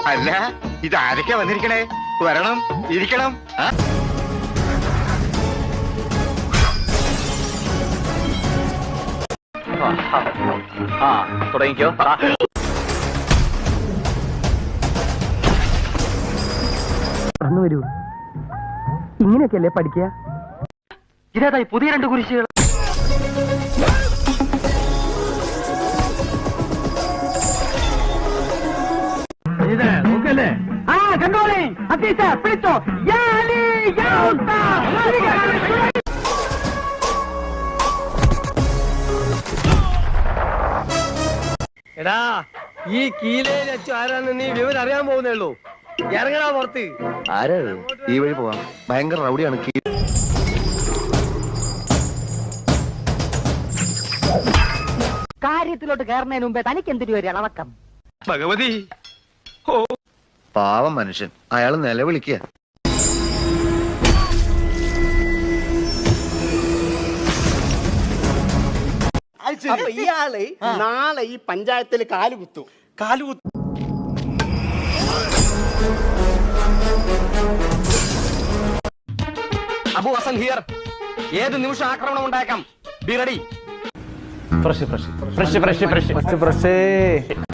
അല്ല, ഇത് ആരൊക്കെ വന്നിരിക്കണേ? വരണം, ഇരിക്കണം. തുടങ്ങിക്കോ. വരൂ, ഇങ്ങനെയൊക്കെയല്ലേ പഠിക്കുക? ഇതേതായി പുതിയ രണ്ട് കുരിശുകൾ? ആ കണ്ടോളേ, അത്തീച്ച പിടിച്ചോ. എടാ, ഈ കീലയിൽ വെച്ചു ആരാന്ന് നീ വിവരം അറിയാൻ പോകുന്നേ ഉള്ളൂ. ഇറങ്ങടാ പുറത്ത്. ആരാ ഈ വഴി പോവാം? ഭയങ്കര റൗഡിയാണ്. കാര്യത്തിലോട്ട് കയറുന്നതിന് മുമ്പേ തനിക്ക് എന്തൊരു ഒരു ഇളവക്കം? ഭഗവതി, പാവം മനുഷ്യൻ, അയാൾ നിലവിളിക്കുക. അപ്പൊ ഇയാള് നാളെ ഈ പഞ്ചായത്തിൽ കാലുകുത്തും. അബു ഹസൻ ഹിയർ. ഏത് നിമിഷം ആക്രമണം ഉണ്ടാക്കാം. Be ready.